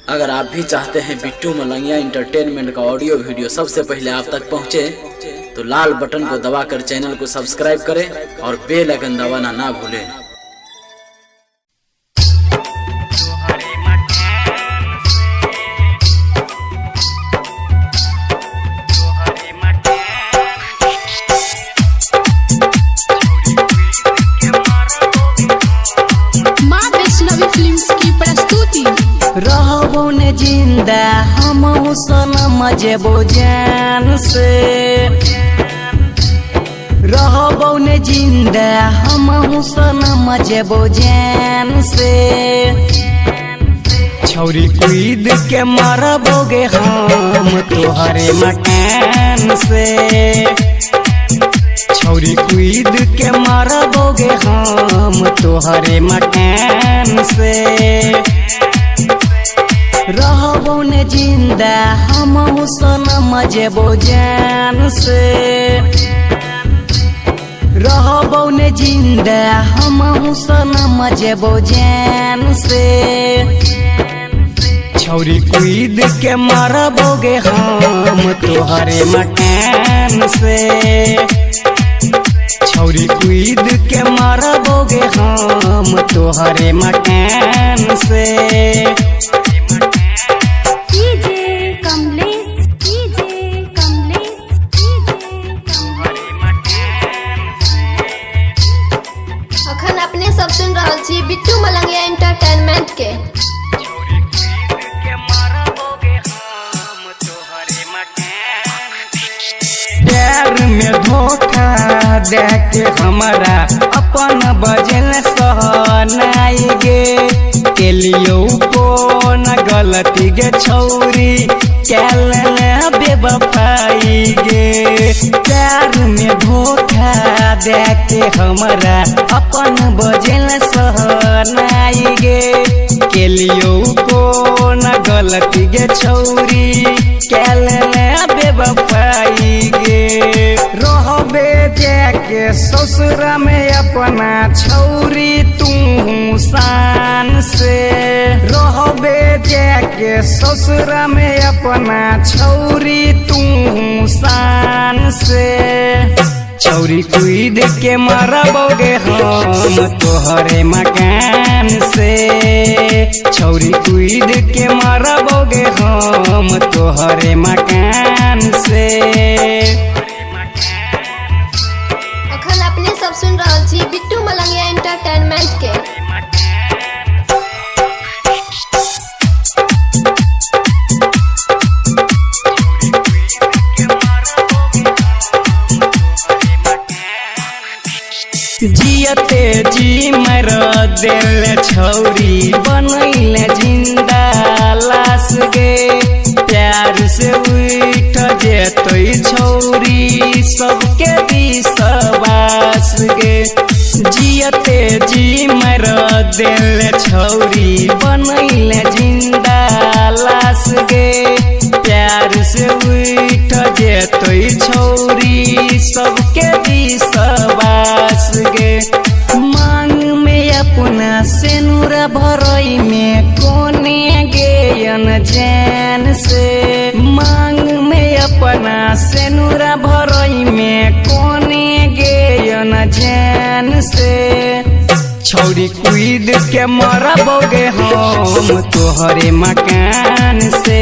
अगर आप भी चाहते हैं बिट्टू मलंगिया इंटरटेनमेंट का ऑडियो वीडियो सबसे पहले आप तक पहुंचे, तो लाल बटन को दबाकर चैनल को सब्सक्राइब करें और बेल आइकन दबाना ना भूलें। रहबो ने जिंदा हम सनम जेबो जान से, रहबो ने जिंदा हम सनम जेबो जान से। छौरी कूद के मरबोगे हम तोहरे मकान से, छौरी कूद के मरबोगे हम तोहरे मकान से। रहबो ने जिंदा हम सनम जेबो जान से, रहबो ने जिंदा हम सनम जेबो जान से। छौरी कूद के मरबोगे हम तोहरे मकान से, छौरी कूद के मरबोगे हम तोहरे मकान से। अपने सब सुन रहा छी बिट्टू मलंगिया एंटरटेनमेंट के। प्यार में धोखा देके हमारा अपन बजल सहनाई गे, के लियो कौन गलती गे छौरी कैल बेवफाई गे। प्यार में धोखा देके हमारा अपन बजल सहनाई गे, के लियो कौन गलती गे छौरी कैल बेवफाई गे। रहबे जाके ससुर में अपना छौरी तू शान से, रहबे जाके ससुर में अपना छौरी तू शान से। छौरी कूद के मरबोगे हम तोहरे मकान से, छौरी कूद के मरबोगे हम तोहरे मकान से। अखन अपने सब सुन रहा छी बिट्टू मलंगिया एंटरटेनमेंट के। जियते जी मर दिल छौरी बनैल जिंदा लाश गे। प्यार से उठ जेतै छौरी सबके विश्वास गे। जियते जी मर दिल छौरी बनैल जिंदा लाश गे। प्यार से उठ जेतै छौरी सबके विश्वास गे। मांग में अपना सेनुरा भरई में कोने गेयन जान से, मांग में अपना सेनुरा भरई में कोने गेयन जान से। छौरी कूद के मरबोगे हम तोहरे मकान से,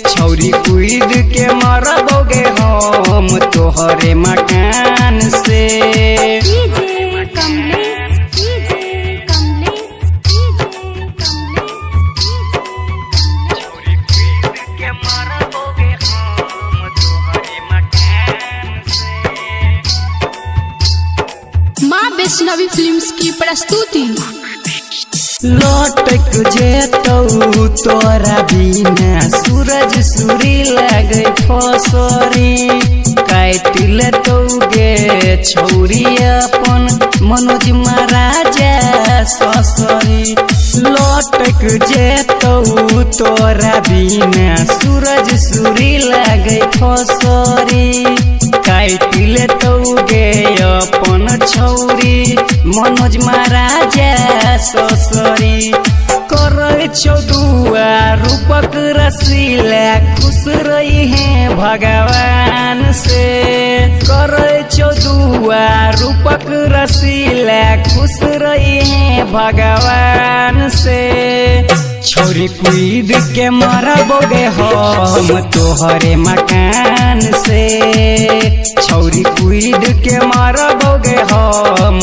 छौरी कूद के मरबोगे हम तोहरे मकान से। माँ वैष्णवी फिल्म्स की प्रस्तुति। लौटक जेतौ तोरा बिना सूरज सूरी लगे फसरी, काट लेतौ गे छौरी अपन मनोज महाराजा ससरी। लौटक जेतौ तोरा बिना सूरज सूरी लगे फसरी, काट लेतौ गे अपन छौरी मनोज महाराजा ससरी। कर छौ दुआ रूपक रसीला खुश रही है भगवान से। करे चौदुआ रूपक रसीला खुश रही है भगवान से। छोरी कूद के मरबोगे हम तोहरे मकान से। छोरी कूद के मरबोगे हम